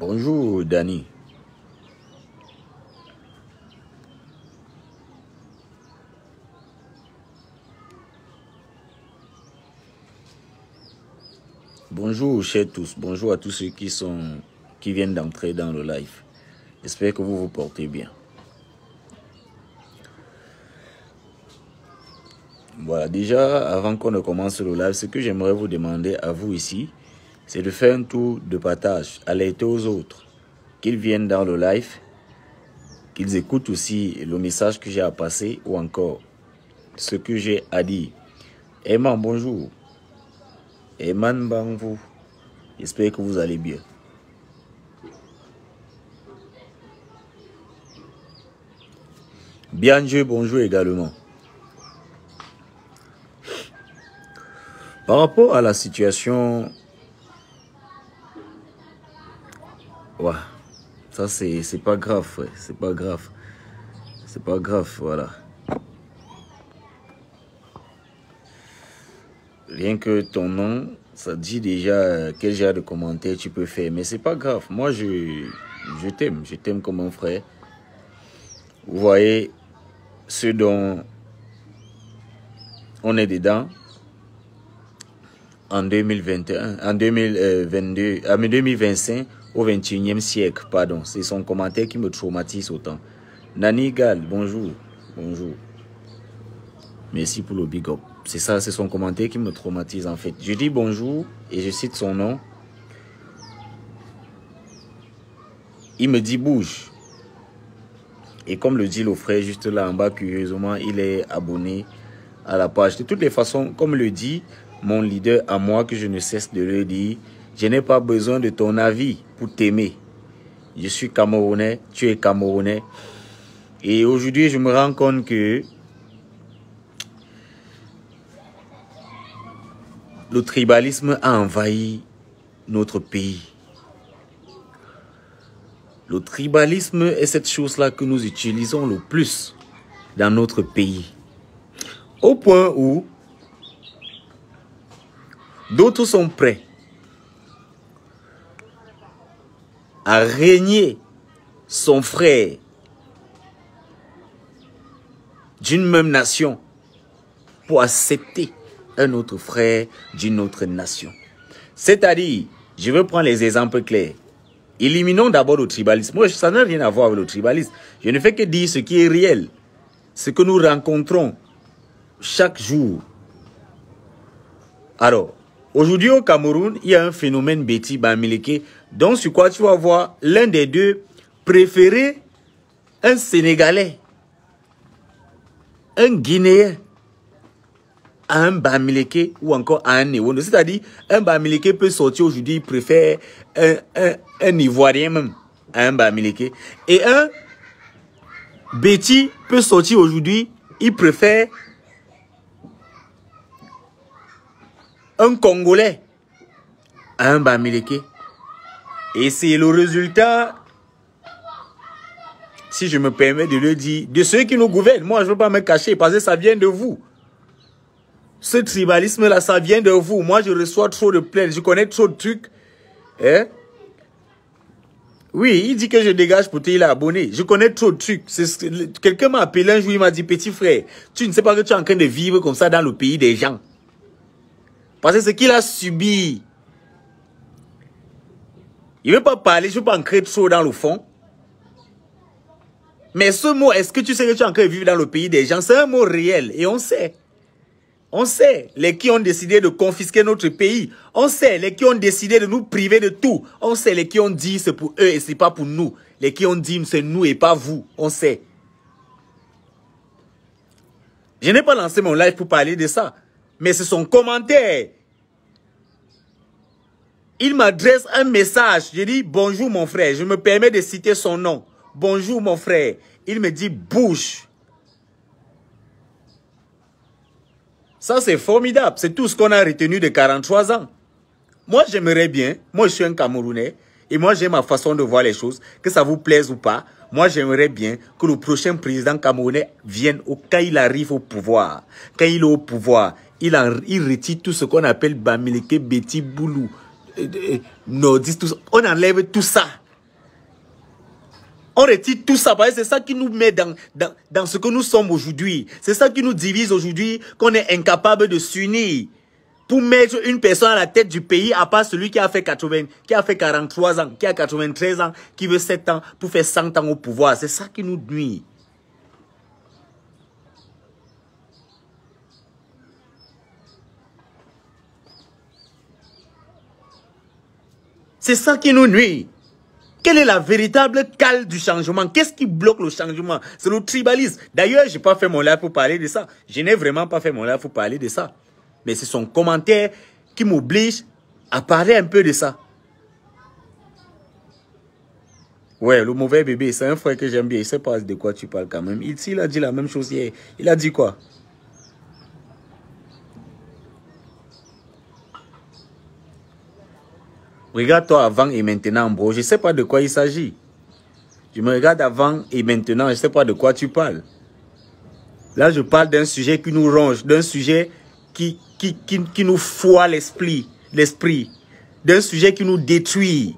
Bonjour, Danny. Bonjour, chers tous. Bonjour à tous ceux qui viennent d'entrer dans le live. J'espère que vous vous portez bien. Voilà, déjà, avant qu'on ne commence le live, ce que j'aimerais vous demander à vous ici, c'est de faire un tour de partage, alerter aux autres, qu'ils viennent dans le live, qu'ils écoutent aussi le message que j'ai à passer ou encore ce que j'ai à dire. Eman, bonjour. Eman Bangou, j'espère que vous allez bien. Bienjeu, bonjour également. Par rapport à la situation, ouais, ça c'est pas grave, frère, c'est pas grave. C'est pas grave, voilà. Rien que ton nom, ça dit déjà quel genre de commentaire tu peux faire. Mais c'est pas grave. Moi, je t'aime comme un frère. Vous voyez ce dont on est dedans en 2021, en 2022, en 2025 au 21e siècle, pardon. C'est son commentaire qui me traumatise autant. Nani Gal, bonjour. Bonjour. Merci pour le big up. C'est ça, c'est son commentaire qui me traumatise en fait. Je dis bonjour et je cite son nom. Il me dit bouge. Et comme le dit le frère juste là en bas, curieusement, il est abonné à la page. De toutes les façons, comme le dit mon leader à moi, que je ne cesse de le dire, je n'ai pas besoin de ton avis pour t'aimer. Je suis Camerounais, tu es Camerounais. Et aujourd'hui, je me rends compte que le tribalisme a envahi notre pays. Le tribalisme est cette chose-là que nous utilisons le plus dans notre pays. Au point où d'autres sont prêts à régner son frère d'une même nation pour accepter un autre frère d'une autre nation. C'est-à-dire, je veux prendre les exemples clairs. Éliminons d'abord le tribalisme. Moi, ça n'a rien à voir avec le tribalisme. Je ne fais que dire ce qui est réel. Ce que nous rencontrons chaque jour. Alors, aujourd'hui au Cameroun, il y a un phénomène Betty Bamileke, dont sur quoi tu vas voir l'un des deux préférer un Sénégalais, un Guinéen, à un Bamileke ou encore à un Néwono. C'est-à-dire, un Bamileke peut sortir aujourd'hui, il préfère un Ivoirien même à un Bamileke. Et un Betty peut sortir aujourd'hui, il préfère un Congolais à un Bamileke. Et c'est le résultat, si je me permets de le dire, de ceux qui nous gouvernent. Moi, je ne veux pas me cacher parce que ça vient de vous. Ce tribalisme-là, ça vient de vous. Moi, je reçois trop de plaintes. Je connais trop de trucs. Hein? Oui, il dit que je dégage pour il est abonné. Je connais trop de trucs. Quelqu'un m'a appelé un jour, il m'a dit, petit frère, tu ne sais pas que tu es en train de vivre comme ça dans le pays des gens. Parce que ce qu'il a subi, il ne veut pas parler, je ne veux pas ancrer trop dans le fond. Mais ce mot, est-ce que tu sais que tu es en train de vivre dans le pays des gens? C'est un mot réel et on sait. On sait les qui ont décidé de confisquer notre pays. On sait les qui ont décidé de nous priver de tout. On sait les qui ont dit c'est pour eux et c'est pas pour nous. Les qui ont dit c'est nous et pas vous. On sait. Je n'ai pas lancé mon live pour parler de ça. Mais c'est son commentaire. Il m'adresse un message. Je dis bonjour mon frère. Je me permets de citer son nom. Bonjour mon frère. Il me dit bouge. Ça, c'est formidable. C'est tout ce qu'on a retenu de 43 ans. Moi, j'aimerais bien, moi, je suis un Camerounais, et moi, j'ai ma façon de voir les choses, que ça vous plaise ou pas. Moi, j'aimerais bien que le prochain président camerounais vienne, quand il arrive au pouvoir. Quand il est au pouvoir, il retire tout ce qu'on appelle Bamileke, Betty, Boulou, nordiste, tout ça. On enlève tout ça. On retire tout ça, parce que c'est ça qui nous met dans ce que nous sommes aujourd'hui. C'est ça qui nous divise aujourd'hui, qu'on est incapable de s'unir pour mettre une personne à la tête du pays, à part celui qui a fait 43 ans, qui a 93 ans, qui veut 7 ans pour faire 100 ans au pouvoir. C'est ça qui nous nuit. C'est ça qui nous nuit. Quelle est la véritable cale du changement? Qu'est-ce qui bloque le changement? C'est le tribalisme. D'ailleurs, je n'ai pas fait mon live pour parler de ça. Je n'ai vraiment pas fait mon live pour parler de ça. Mais c'est son commentaire qui m'oblige à parler un peu de ça. Ouais, le mauvais bébé, c'est un frère que j'aime bien. Il ne sait pas de quoi tu parles quand même. Il a dit la même chose hier. Il a dit quoi? Regarde-toi avant et maintenant, bro. Je ne sais pas de quoi il s'agit. Je me regarde avant et maintenant, je ne sais pas de quoi tu parles. Là, je parle d'un sujet qui nous ronge, d'un sujet qui nous foie l'esprit, d'un sujet qui nous détruit,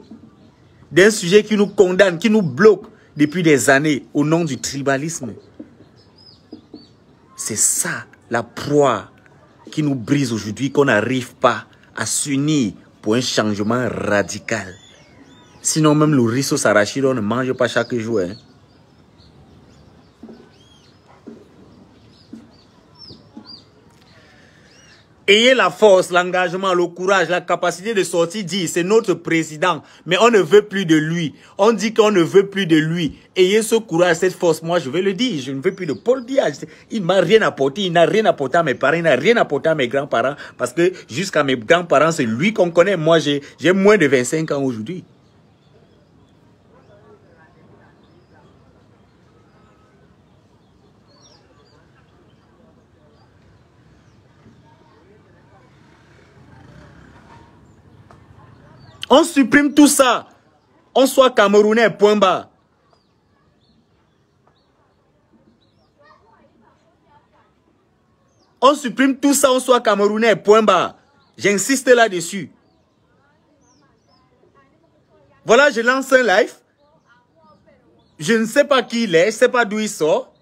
d'un sujet qui nous condamne, qui nous bloque depuis des années au nom du tribalisme. C'est ça, la proie qui nous brise aujourd'hui, qu'on n'arrive pas à s'unir pour un changement radical. Sinon, même le riz au sarachiro, on ne mange pas chaque jour. Hein. Ayez la force, l'engagement, le courage, la capacité de sortir, dire c'est notre président, mais on ne veut plus de lui. On dit qu'on ne veut plus de lui. Ayez ce courage, cette force. Moi, je vais le dire. Je ne veux plus de Paul Biya. Il ne m'a rien apporté. Il n'a rien apporté à mes parents. Il n'a rien apporté à mes grands-parents. Parce que jusqu'à mes grands-parents, c'est lui qu'on connaît. Moi, j'ai moins de 25 ans aujourd'hui. On supprime tout ça. On soit Camerounais, point bas. On supprime tout ça, on soit Camerounais, point bas. J'insiste là-dessus. Voilà, je lance un live. Je ne sais pas qui il est, je ne sais pas d'où il sort.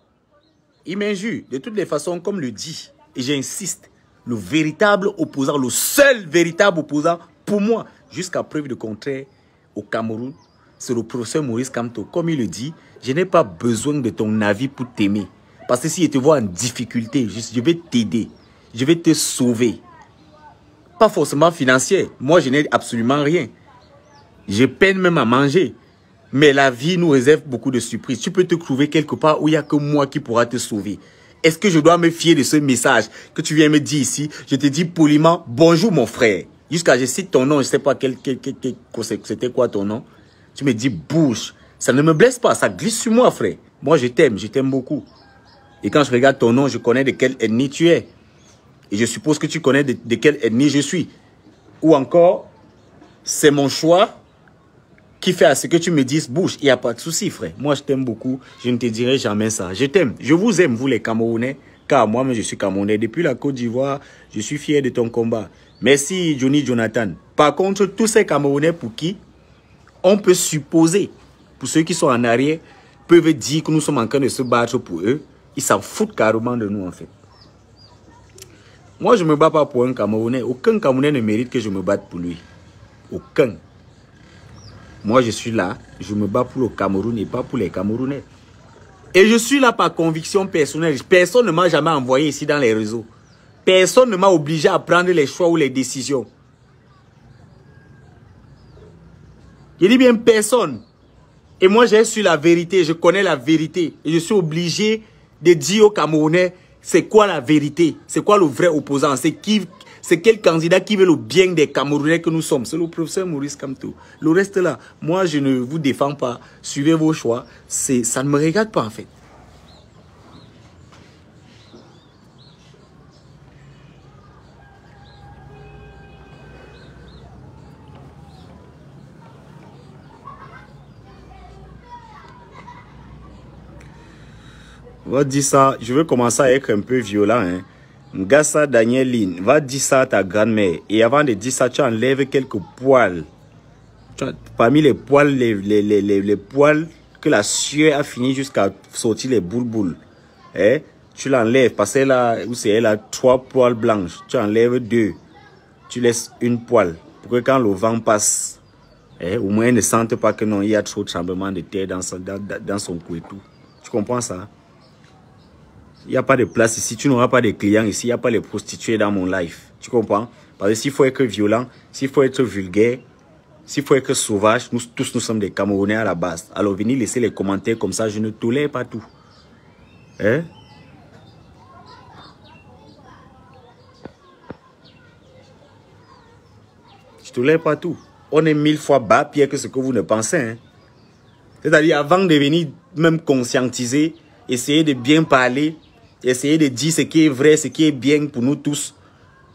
Il m'injure. De toutes les façons, comme le dit, et j'insiste, le véritable opposant, le seul véritable opposant, pour moi, jusqu'à preuve de contraire, au Cameroun, c'est le professeur Maurice Kamto. Comme il le dit, je n'ai pas besoin de ton avis pour t'aimer. Parce que si je te vois en difficulté, je vais t'aider. Je vais te sauver. Pas forcément financier. Moi, je n'ai absolument rien. Je peine même à manger. Mais la vie nous réserve beaucoup de surprises. Tu peux te trouver quelque part où il n'y a que moi qui pourra te sauver. Est-ce que je dois me fier de ce message que tu viens me dire ici? Je te dis poliment, bonjour mon frère. Jusqu'à je cite ton nom, je ne sais pas c'était quoi ton nom. Tu me dis bouge. Ça ne me blesse pas, ça glisse sur moi frère. Moi je t'aime beaucoup. Et quand je regarde ton nom, je connais de quelle ethnie tu es. Et je suppose que tu connais de quelle ethnie je suis. Ou encore, c'est mon choix qui fait à ce que tu me dises bouge. Il n'y a pas de souci frère. Moi je t'aime beaucoup, je ne te dirai jamais ça. Je t'aime, je vous aime vous les Camerounais. Car moi-même je suis Camerounais. Depuis la Côte d'Ivoire, je suis fier de ton combat. Merci Johnny Jonathan. Par contre, tous ces Camerounais pour qui on peut supposer, pour ceux qui sont en arrière, peuvent dire que nous sommes en train de se battre pour eux, ils s'en foutent carrément de nous en fait. Moi je ne me bats pas pour un Camerounais. Aucun Camerounais ne mérite que je me batte pour lui. Aucun. Moi je suis là, je me bats pour le Cameroun et pas pour les Camerounais. Et je suis là par conviction personnelle. Personne ne m'a jamais envoyé ici dans les réseaux. Personne ne m'a obligé à prendre les choix ou les décisions. Je dis bien personne. Et moi, j'ai su la vérité. Je connais la vérité. Et je suis obligé de dire aux Camerounais, c'est quoi la vérité? C'est quoi le vrai opposant? C'est quel candidat qui veut le bien des Camerounais que nous sommes? C'est le professeur Maurice Kamto. Le reste là, moi, je ne vous défends pas. Suivez vos choix. Ça ne me regarde pas en fait. Va dire ça, je vais commencer à être un peu violent. Hein. Ngassa Danieline, va dire ça à ta grand-mère. Et avant de dire ça, tu enlèves quelques poils. Parmi les poils, les poils que la sueur a fini jusqu'à sortir les boules. Eh? Tu l'enlèves, parce que là, où c'est, elle a 3 poils blanches. Tu enlèves 2. Tu laisses une poêle. Pour que quand le vent passe, au moins elle ne sente pas que non, il y a trop de tremblement de terre dans son cou et tout. Tu comprends ça? Il n'y a pas de place ici. Tu n'auras pas de clients ici. Il n'y a pas de prostituées dans mon live. Tu comprends? Parce que s'il faut être violent, s'il faut être vulgaire, s'il faut être sauvage, nous tous nous sommes des Camerounais à la base. Alors venez laisser les commentaires comme ça. Je ne tolère pas tout. Hein? Je ne tolère pas tout. On est 1000 fois bas pire que ce que vous ne pensez. Hein? C'est-à-dire, avant de venir même conscientiser, essayer de bien parler, essayer de dire ce qui est vrai, ce qui est bien pour nous tous.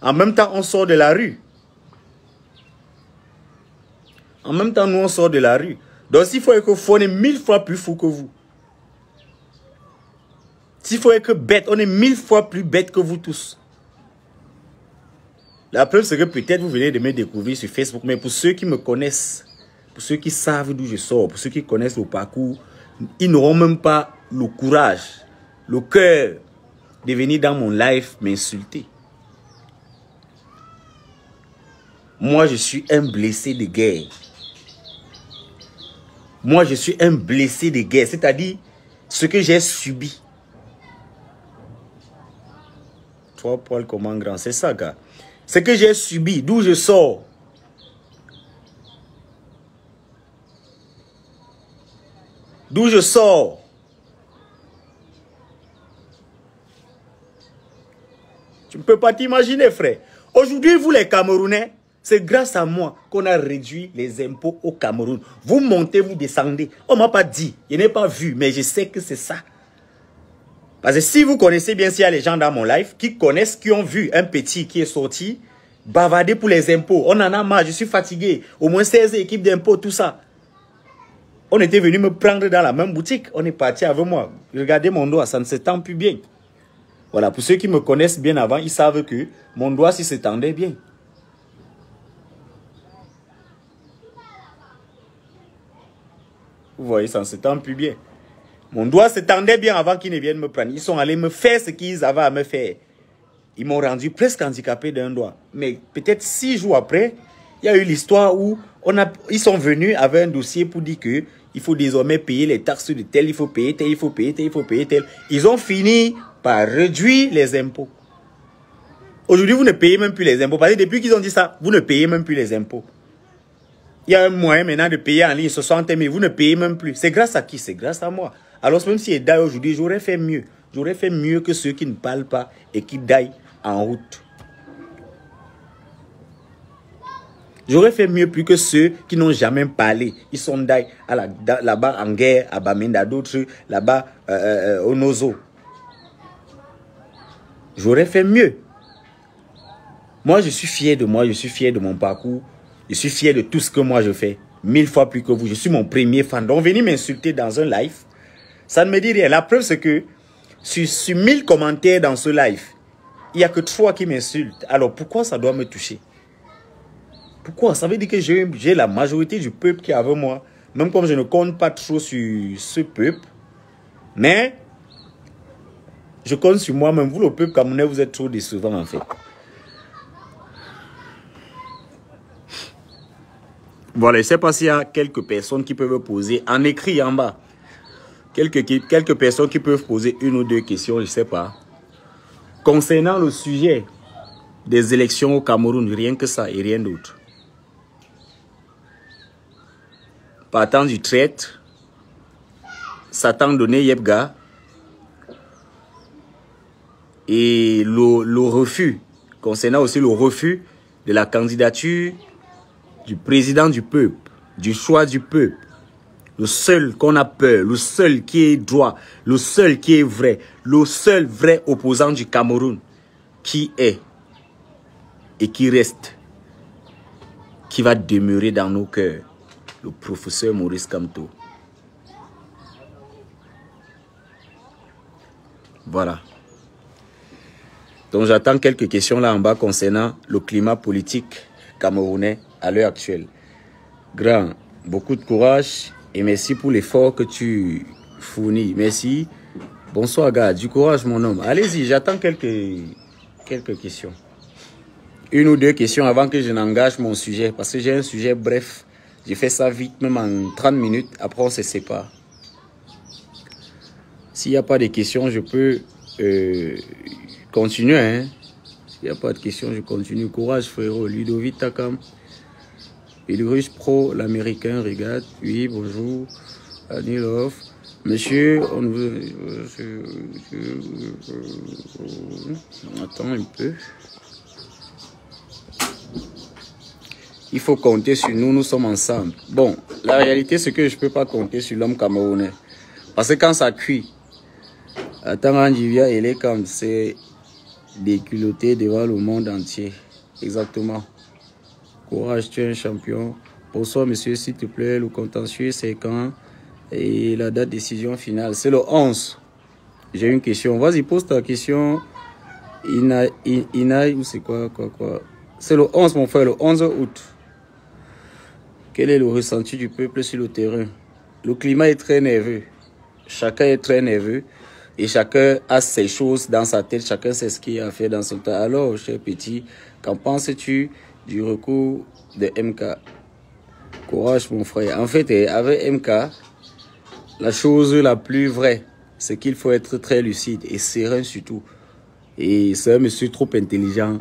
En même temps, on sort de la rue. En même temps, nous, on sort de la rue. Donc, s'il faut être fou, on est 1000 fois plus fou que vous. S'il faut être bête, on est 1000 fois plus bête que vous tous. La preuve, c'est que peut-être vous venez de me découvrir sur Facebook, mais pour ceux qui me connaissent, pour ceux qui savent d'où je sors, pour ceux qui connaissent le parcours, ils n'auront même pas le courage, le cœur de venir dans mon live m'insulter. Moi, je suis un blessé de guerre. Moi, je suis un blessé de guerre, c'est-à-dire ce que j'ai subi. 3 poils comment grand, c'est ça, gars. Ce que j'ai subi, d'où je sors. D'où je sors. Tu ne peux pas t'imaginer, frère. Aujourd'hui, vous les Camerounais, c'est grâce à moi qu'on a réduit les impôts au Cameroun. Vous montez, vous descendez. On ne m'a pas dit, je n'ai pas vu, mais je sais que c'est ça. Parce que si vous connaissez bien, s'il y a les gens dans mon live qui connaissent, qui ont vu un petit qui est sorti, bavarder pour les impôts. On en a marre, je suis fatigué. Au moins 16 équipes d'impôts, tout ça. On était venu me prendre dans la même boutique. On est parti avec moi. Regardez mon doigt, ça ne s'étend plus bien. Voilà, pour ceux qui me connaissent bien avant, ils savent que mon doigt s'y s'étendait bien. Vous voyez, ça ne s'étend plus bien. Mon doigt s'étendait bien avant qu'ils ne viennent me prendre. Ils sont allés me faire ce qu'ils avaient à me faire. Ils m'ont rendu presque handicapé d'un doigt. Mais peut-être 6 jours après, il y a eu l'histoire où ils sont venus avec un dossier pour dire que il faut désormais payer les taxes de tel, il faut payer tel, il faut payer tel, il faut payer tel. Ils ont fini par réduire les impôts. Aujourd'hui, vous ne payez même plus les impôts. Parce que depuis qu'ils ont dit ça, vous ne payez même plus les impôts. Il y a un moyen maintenant de payer en ligne 60 000. Vous ne payez même plus. C'est grâce à qui? C'est grâce à moi. Alors même si je daille aujourd'hui, j'aurais fait mieux. J'aurais fait mieux que ceux qui ne parlent pas et qui daillent en route. J'aurais fait mieux plus que ceux qui n'ont jamais parlé. Ils sont là-bas en guerre, à Bamenda, d'autres là-bas au Nozo. J'aurais fait mieux. Moi, je suis fier de moi, je suis fier de mon parcours. Je suis fier de tout ce que moi je fais. 1000 fois plus que vous. Je suis mon premier fan. Donc, venez m'insulter dans un live. Ça ne me dit rien. La preuve, c'est que sur 1000 commentaires dans ce live, il n'y a que 3 qui m'insultent. Alors, pourquoi ça doit me toucher? Pourquoi? Ça veut dire que j'ai la majorité du peuple qui est avec moi. Même comme je ne compte pas trop sur ce peuple. Mais, je compte sur moi-même. Vous, le peuple camerounais, vous êtes trop décevant, en fait. Voilà, je ne sais pas s'il y a quelques personnes qui peuvent poser en écrit en bas. Quelques personnes qui peuvent poser 1 ou 2 questions, je ne sais pas. Concernant le sujet des élections au Cameroun, rien que ça et rien d'autre. Partant du traître, Satan donné Yebga et le refus, concernant aussi le refus de la candidature du président du peuple, du choix du peuple, le seul qu'on a peur, le seul qui est droit, le seul qui est vrai, le seul vrai opposant du Cameroun, qui est et qui reste, qui va demeurer dans nos cœurs, le professeur Maurice Kamto. Voilà. Donc j'attends quelques questions là en bas concernant le climat politique camerounais à l'heure actuelle. Grand, beaucoup de courage Et merci pour l'effort que tu fournis. Merci. Bonsoir, gars. Du courage, mon homme. Allez-y, j'attends quelques questions. Une ou deux questions avant que je n'engage mon sujet. Parce que j'ai un sujet bref. J'ai fait ça vite, même en 30 minutes. Après, on se sépare. S'il n'y a pas de questions, je peux continuer. Hein? S'il n'y a pas de questions, je continue. Courage, frérot. Ludovic Takam. Ilrush Pro, l'américain, regarde. Oui, bonjour. Anilov. Monsieur, on veut... Attends un peu. Il faut compter sur nous, nous sommes ensemble. Bon, la réalité, c'est que je ne peux pas compter sur l'homme camerounais. Parce que quand ça cuit, attends, Andivia, il est comme, c'est déculotté devant le monde entier. Exactement. Courage, tu es un champion. Bonsoir, monsieur, s'il te plaît. Le contentieux, c'est quand? Et la date de décision finale, c'est le 11. J'ai une question. Vas-y, pose ta question. Inaï, ou c'est quoi? C'est le 11, mon frère, le 11 août. Quel est le ressenti du peuple sur le terrain? Le climat est très nerveux. Chacun est très nerveux. Et chacun a ses choses dans sa tête. Chacun sait ce qu'il a fait dans son temps. Alors, cher petit, qu'en penses-tu du recours de MK? Courage, mon frère. En fait, avec MK, la chose la plus vraie, c'est qu'il faut être très lucide et serein surtout. Et c'est un monsieur trop intelligent.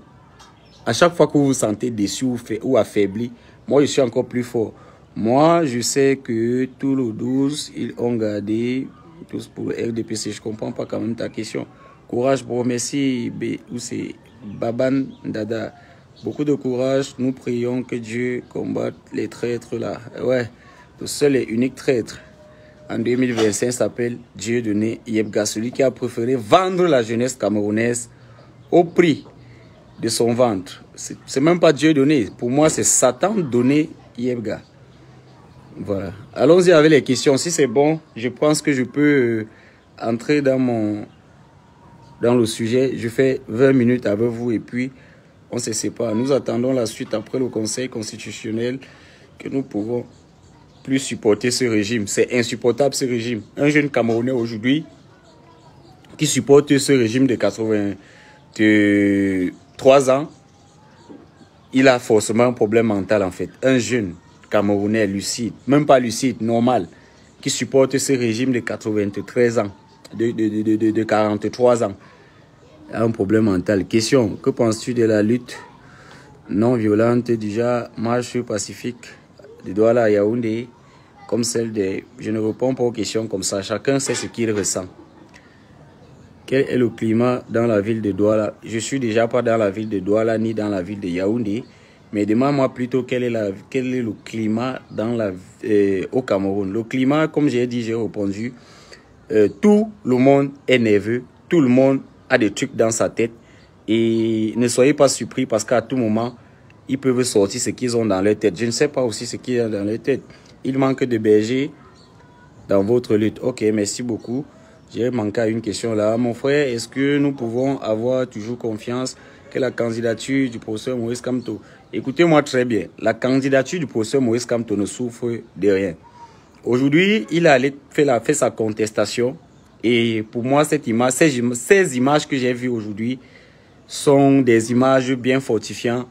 À chaque fois que vous vous sentez déçu ou affaibli, moi, je suis encore plus fort. Moi, je sais que tout le 12, ils ont gardé tous pour le RDPC. Je ne comprends pas quand même ta question. Courage, bro. Merci, c'est Baban Dada. Beaucoup de courage. Nous prions que Dieu combatte les traîtres là. Ouais, le seul et unique traître en 2025 s'appelle Dieudonné Yebga, celui qui a préféré vendre la jeunesse camerounaise au prix de son ventre. C'est même pas Dieudonné. Pour moi, c'est Satan donné Yebga. Voilà. Allons-y avec les questions. Si c'est bon, je pense que je peux entrer dans le sujet. Je fais 20 minutes avec vous et puis on se sépare. Nous attendons la suite après le Conseil constitutionnel que nous pouvons plus supporter ce régime. C'est insupportable ce régime. Un jeune Camerounais aujourd'hui qui supporte ce régime de 83 ans, il a forcément un problème mental en fait. Un jeune Camerounais lucide, même pas lucide, normal, qui supporte ce régime de 93 ans, de 43 ans, a un problème mental. Question, que penses-tu de la lutte non violente déjà marche pacifique de Douala à Yaoundé, comme celle des... Je ne réponds pas aux questions comme ça. Chacun sait ce qu'il ressent. Quel est le climat dans la ville de Douala? Je suis déjà pas dans la ville de Douala ni dans la ville de Yaoundé. Mais demande-moi plutôt quel est le climat au Cameroun. Le climat, comme j'ai dit, j'ai répondu. Tout le monde est nerveux. Tout le monde a des trucs dans sa tête. Et ne soyez pas surpris parce qu'à tout moment, ils peuvent sortir ce qu'ils ont dans leur tête. Je ne sais pas aussi ce qu'il y a dans leur tête. Il manque de berger dans votre lutte. Ok, merci beaucoup. J'ai manqué à une question là. Mon frère, est-ce que nous pouvons avoir toujours confiance que la candidature du professeur Maurice Kamto... Écoutez-moi très bien. La candidature du professeur Maurice Kamto ne souffre de rien. Aujourd'hui, il a fait sa contestation. Et pour moi, ces images que j'ai vues aujourd'hui sont des images bien fortifiantes.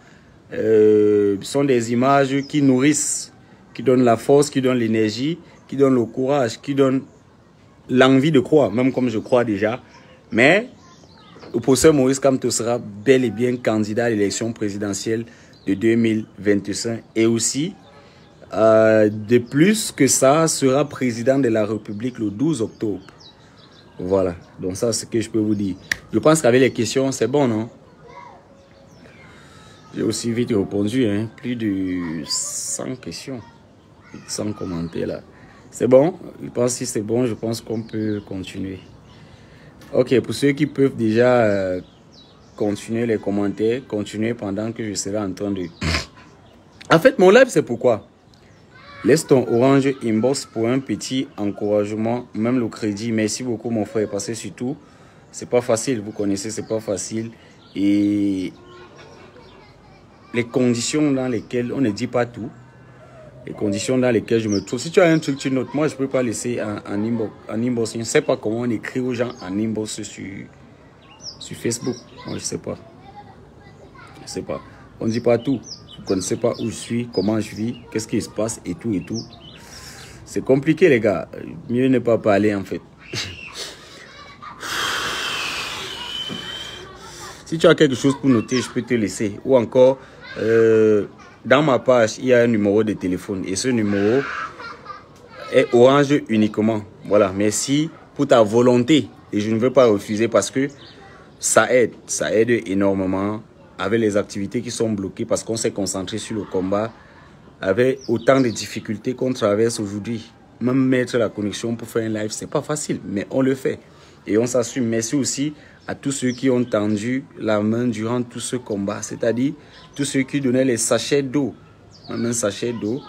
Sont des images qui nourrissent, qui donnent la force, qui donnent l'énergie, qui donnent le courage, qui donnent l'envie de croire, même comme je crois déjà. Mais le professeur Maurice Kamto sera bel et bien candidat à l'élection présidentielle de 2025. Et aussi, de plus que ça, sera président de la République le 12 octobre. Voilà, donc ça c'est ce que je peux vous dire. Je pense qu'avec les questions, c'est bon, non? J'ai aussi vite répondu, hein? Plus de 100 questions, 100 commentaires là. C'est bon? Je pense que si c'est bon, je pense qu'on peut continuer. Ok, pour ceux qui peuvent déjà continuer les commentaires, continuer pendant que je serai en train de... En fait, mon live, c'est pourquoi? Laisse ton orange inbox pour un petit encouragement, même le crédit. Merci beaucoup, mon frère, parce que surtout, c'est pas facile, vous connaissez, c'est pas facile. Et les conditions dans lesquelles on ne dit pas tout. les conditions dans lesquelles je me trouve. Si tu as un truc, tu notes. Moi, je ne peux pas laisser en inbox. Je ne sais pas comment on écrit aux gens en inbox sur Facebook. Moi, je ne sais pas. Je ne sais pas. On ne dit pas tout. Vous ne connaissez pas où je suis, comment je vis, qu'est-ce qui se passe et tout et tout. C'est compliqué, les gars. Mieux ne pas parler, en fait. Si tu as quelque chose pour noter, je peux te laisser. Ou encore, dans ma page, il y a un numéro de téléphone. Et ce numéro est orange uniquement. Voilà, merci pour ta volonté. Et je ne veux pas refuser parce que ça aide. Ça aide énormément avec les activités qui sont bloquées parce qu'on s'est concentré sur le combat. Avec autant de difficultés qu'on traverse aujourd'hui. Même mettre la connexion pour faire un live, c'est pas facile. Mais on le fait. Et on s'assume. Merci aussi à tous ceux qui ont tendu la main durant tout ce combat. C'est-à-dire tous ceux qui donnaient les sachets d'eau. Même un sachet d'eau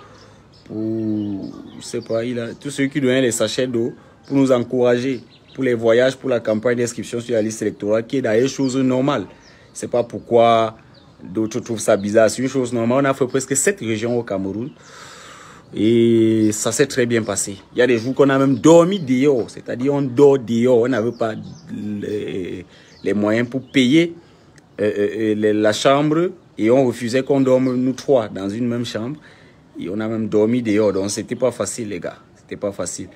pour... Je sais pas, tous ceux qui donnaient les sachets d'eau pour nous encourager. Pour les voyages, pour la campagne d'inscription sur la liste électorale. Qui est d'ailleurs chose normale. C'est pas pourquoi d'autres trouvent ça bizarre. C'est une chose normale. On a fait presque 7 régions au Cameroun. Et ça s'est très bien passé. Il y a des jours qu'on a même dormi dehors. C'est-à-dire on dort dehors. On n'avait pas les moyens pour payer la chambre. Et on refusait qu'on dorme nous trois dans une même chambre. Et on a même dormi dehors. Donc c'était pas facile, les gars. C'était pas facile.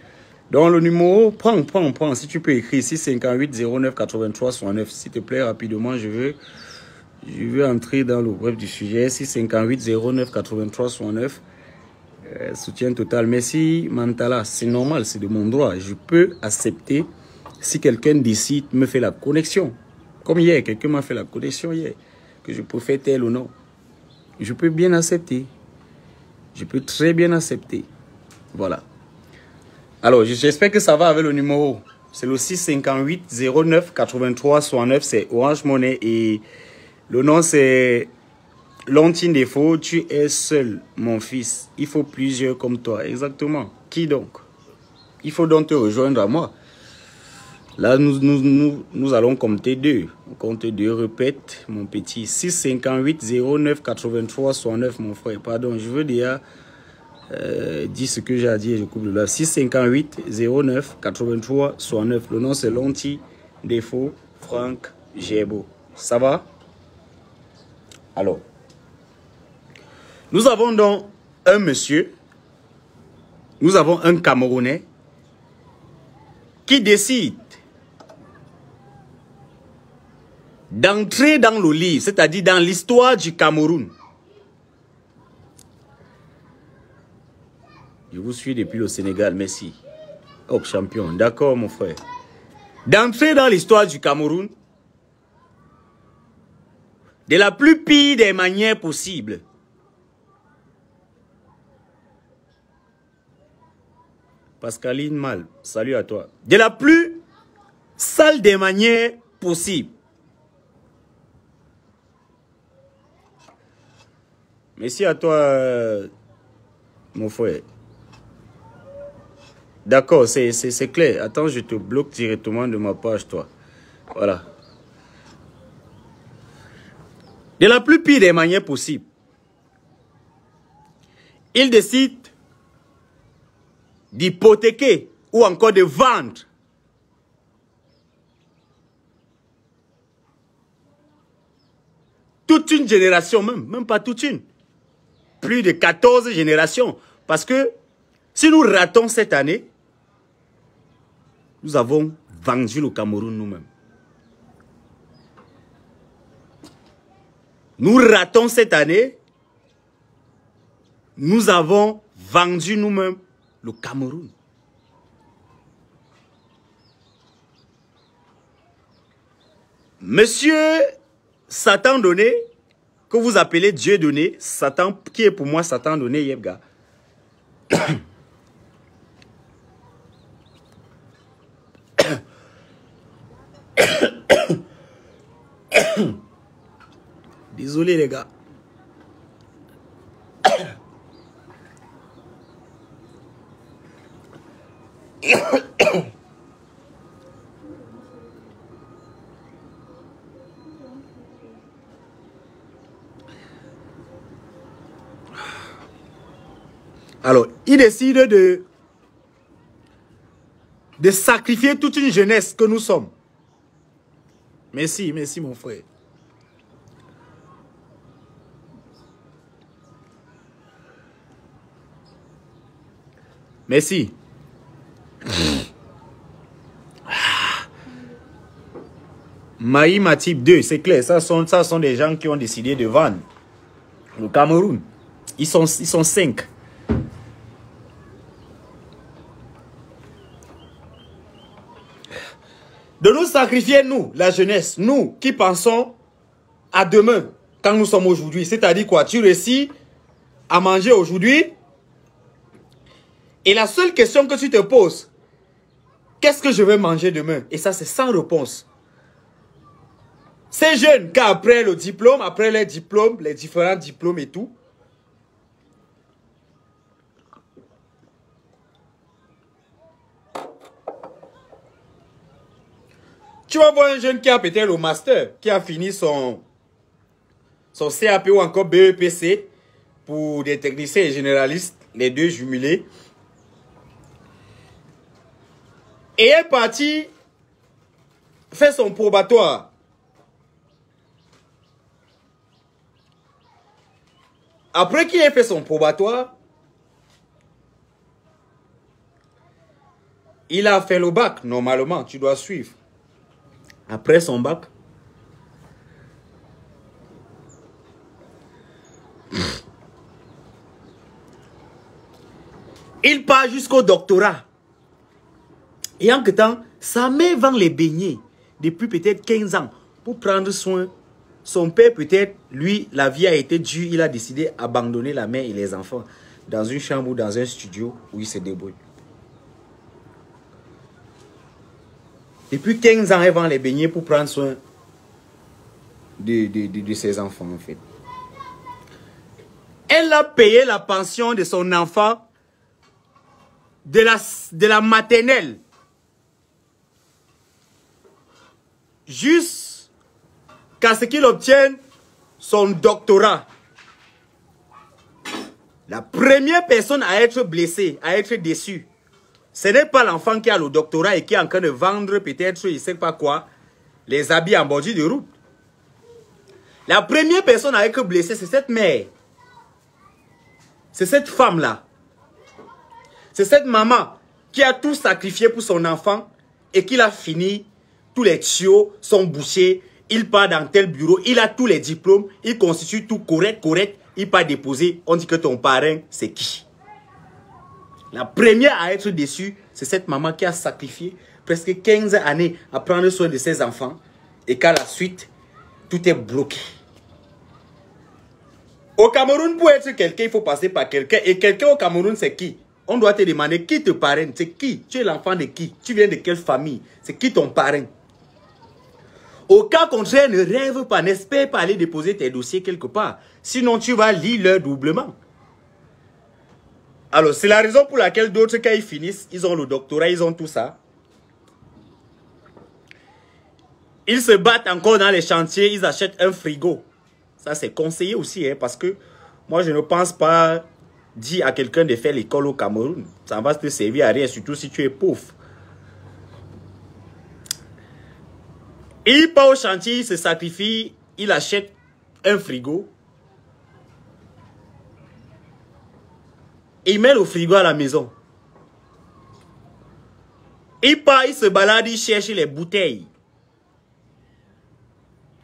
Donc le numéro, prends. Si tu peux écrire 658 09 83 69. S'il te plaît, rapidement, je veux entrer dans le bref du sujet. 658 09 83 69. Soutien total. Merci Mantala. C'est normal, c'est de mon droit. Je peux accepter si quelqu'un décide, me fait la connexion. Comme hier, quelqu'un m'a fait la connexion hier. Que je préfère tel ou non. Je peux bien accepter. Je peux très bien accepter. Voilà. Alors, j'espère que ça va avec le numéro. C'est le 658 09 83 69. C'est Orange Money et le nom c'est... Lontine Défaut, tu es seul, mon fils. Il faut plusieurs comme toi. Exactement. Qui donc? Il faut donc te rejoindre à moi. Là, nous allons compter deux. On compte deux, répète, mon petit. 658 09 83 69, mon frère. Pardon, je veux déjà dire ce que j'ai à dire. Je coupe le live. 658 09 83 69. Le nom, c'est Lontine Défaut, Franck Gébo. Ça va? Alors. Nous avons donc un monsieur, nous avons un Camerounais qui décide d'entrer dans le livre, c'est-à-dire dans l'histoire du Cameroun. Je vous suis depuis le Sénégal, merci. Hop, champion, d'accord mon frère. D'entrer dans l'histoire du Cameroun de la plus pire des manières possibles. Pascaline Mal, salut à toi. De la plus sale des manières possibles. Merci à toi, mon frère. D'accord, c'est clair. Attends, je te bloque directement de ma page, toi. Voilà. De la plus pire des manières possibles. Il décide d'hypothéquer ou encore de vendre toute une génération, même pas toute une, plus de 14 générations. Parce que si nous ratons cette année, nous avons vendu le Cameroun nous-mêmes. Nous ratons cette année, nous avons vendu nous-mêmes le Cameroun. Monsieur Satan donné, que vous appelez Dieu donné, Satan, qui est pour moi Satan donné, Yebga. Désolé les gars. il décide de sacrifier toute une jeunesse que nous sommes. Merci, merci mon frère. Merci. Maï Matip 2, c'est clair, ça sont des gens qui ont décidé de vendre le Cameroun. Ils sont 5. De nous sacrifier, nous, la jeunesse, nous qui pensons à demain, quand nous sommes aujourd'hui. C'est-à-dire quoi? Tu réussis à manger aujourd'hui et la seule question que tu te poses, qu'est-ce que je vais manger demain? Et ça, c'est sans réponse. Ces jeunes, qu'après le diplôme, après les diplômes, les différents diplômes et tout, tu vas voir un jeune qui a peut-être le master, qui a fini son CAP ou encore BEPC pour des techniciens et généralistes, les deux jumelés. Et est parti faire son probatoire. Après qu'il ait fait son probatoire, il a fait le bac. Normalement, tu dois suivre. Après son bac, il part jusqu'au doctorat. Et en que temps, sa mère vend les beignets depuis peut-être 15 ans pour prendre soin. Son père peut-être, lui, la vie a été dure. Il a décidé d'abandonner la mère et les enfants dans une chambre ou dans un studio où il se débrouille. Depuis 15 ans, elle vend les beignets pour prendre soin de ses enfants, en fait. Elle a payé la pension de son enfant de la maternelle jusqu'à ce qu'il obtienne son doctorat. La première personne à être blessée, à être déçue, ce n'est pas l'enfant qui a le doctorat et qui est en train de vendre peut-être, je ne sais pas quoi, les habits en bordure de route. La première personne à être blessée, c'est cette mère. C'est cette femme-là. C'est cette maman qui a tout sacrifié pour son enfant et qui l'a fini. Tous les tuyaux sont bouchés. Il part dans tel bureau. Il a tous les diplômes. Il constitue tout correct. Il part déposer. On dit que ton parrain, c'est qui? La première à être déçue, c'est cette maman qui a sacrifié presque 15 années à prendre soin de ses enfants et qu'à la suite, tout est bloqué. Au Cameroun, pour être quelqu'un, il faut passer par quelqu'un. Et quelqu'un au Cameroun, c'est qui? On doit te demander qui te parraine. C'est qui? Tu es l'enfant de qui? Tu viens de quelle famille? C'est qui ton parrain? Au cas contraire, ne rêve pas, n'espère pas aller déposer tes dossiers quelque part. Sinon, tu vas lire leur doublement. Alors, c'est la raison pour laquelle d'autres, quand ils finissent, ils ont le doctorat, ils ont tout ça. Ils se battent encore dans les chantiers, ils achètent un frigo. Ça, c'est conseillé aussi, hein, parce que moi, je ne pense pas dire à quelqu'un de faire l'école au Cameroun. Ça va te servir à rien, surtout si tu es pauvre. Il part au chantier, il se sacrifie, il achète un frigo. Il met le frigo à la maison. Il part, il se balade, il cherche les bouteilles.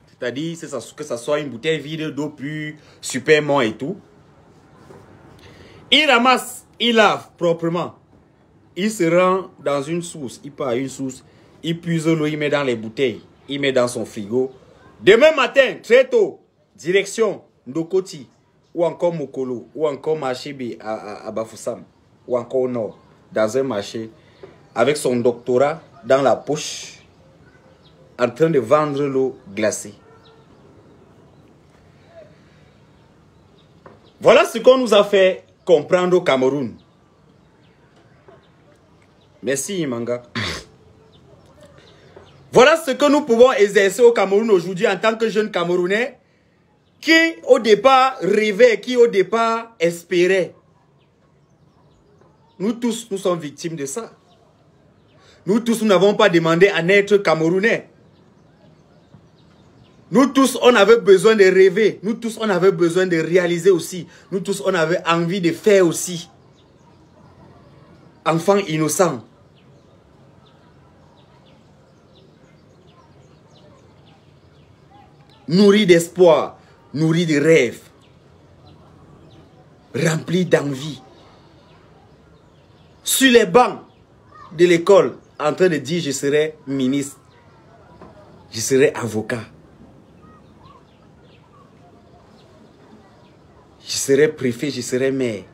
C'est-à-dire que ça soit une bouteille vide d'eau plus superment et tout. Il ramasse, il lave proprement. Il se rend dans une source. Il part à une source. Il puise l'eau, il met dans les bouteilles. Il met dans son frigo. Demain matin, très tôt, direction Ndokoti. Ou encore Mokolo. Ou encore marché B à Bafoussam. Ou encore au nord. Dans un marché. Avec son doctorat dans la poche. En train de vendre l'eau glacée. Voilà ce qu'on nous a fait comprendre au Cameroun. Merci, Manga. Voilà ce que nous pouvons exercer au Cameroun aujourd'hui en tant que jeunes Camerounais qui, au départ, rêvaient, qui, au départ, espéraient. Nous tous, nous sommes victimes de ça. Nous tous, nous n'avons pas demandé à naître Camerounais. Nous tous, on avait besoin de rêver. Nous tous, on avait besoin de réaliser aussi. Nous tous, on avait envie de faire aussi. Enfants innocents. Nourris d'espoir, nourris de rêves. Remplis d'envie. Sur les bancs de l'école, en train de dire je serai ministre, je serai avocat, je serai préfet, je serai maire,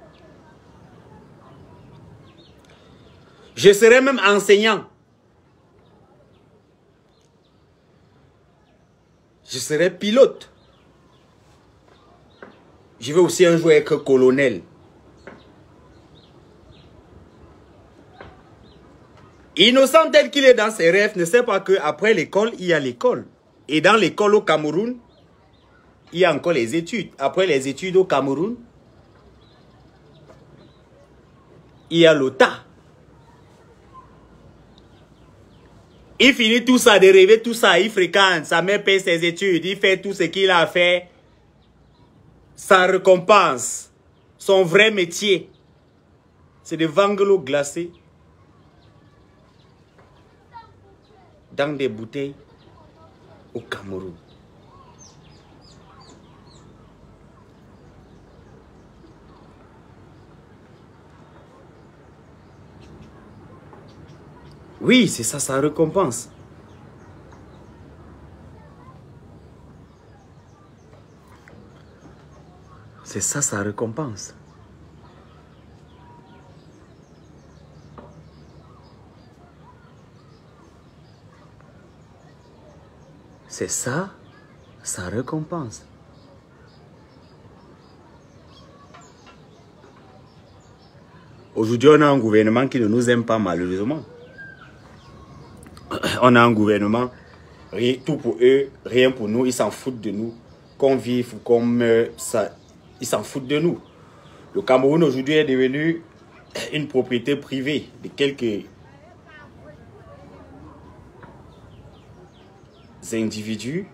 je serai même enseignant, je serai pilote, je vais aussi un jour être colonel. Innocent tel qu'il est dans ses rêves, ne sait pas qu'après l'école, il y a l'école. Et dans l'école au Cameroun, il y a encore les études. Après les études au Cameroun, il y a l'OTA. Il finit tout ça, de rêver tout ça, il fréquente, sa mère paye ses études, il fait tout ce qu'il a fait. Sans récompense, son vrai métier, c'est de vendre l'eau glacée dans des bouteilles au Cameroun. Oui, c'est ça, sa récompense. C'est ça, sa récompense. C'est ça, sa récompense. Aujourd'hui, on a un gouvernement qui ne nous aime pas, malheureusement. On a un gouvernement, tout pour eux, rien pour nous. Ils s'en foutent de nous. Qu'on vive ou qu'on meure, ça, ils s'en foutent de nous. Le Cameroun aujourd'hui est devenu une propriété privée de quelques individus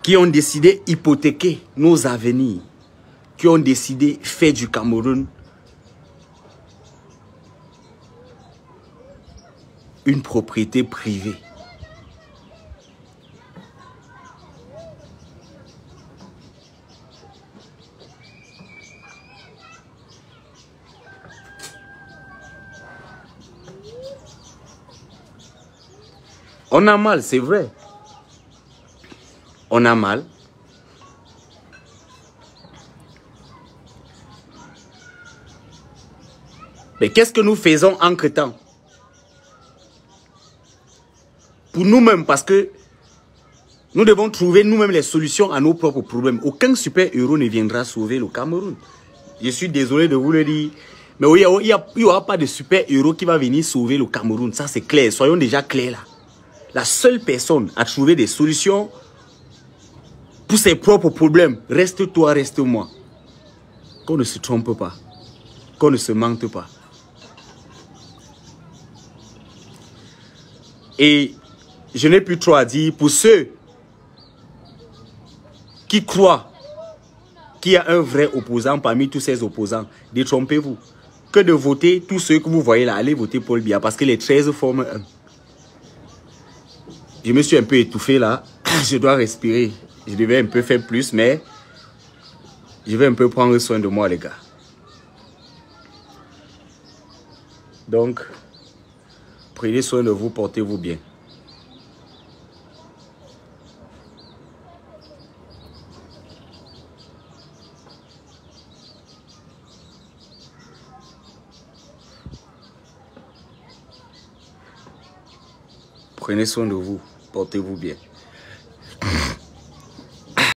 qui ont décidé hypothéquer nos avenirs, qui ont décidé faire du Cameroun une propriété privée. On a mal, c'est vrai. On a mal. Mais qu'est-ce que nous faisons entre-temps? Pour nous-mêmes, parce que nous devons trouver nous-mêmes les solutions à nos propres problèmes. Aucun super-héros ne viendra sauver le Cameroun. Je suis désolé de vous le dire. Mais il n'y aura pas de super-héros qui va venir sauver le Cameroun. Ça, c'est clair. Soyons déjà clairs là. La seule personne à trouver des solutions pour ses propres problèmes, reste toi, reste moi. Qu'on ne se trompe pas. Qu'on ne se mente pas. Et je n'ai plus trop à dire pour ceux qui croient qu'il y a un vrai opposant parmi tous ces opposants. Détrompez-vous. Que de voter tous ceux que vous voyez là, allez voter Paul Biya parce que les 13 forment un. Je me suis un peu étouffé là. Je dois respirer. Je devais un peu faire plus, mais je vais un peu prendre soin de moi, les gars. Donc, prenez soin de vous, portez-vous bien. Prenez soin de vous, portez-vous bien.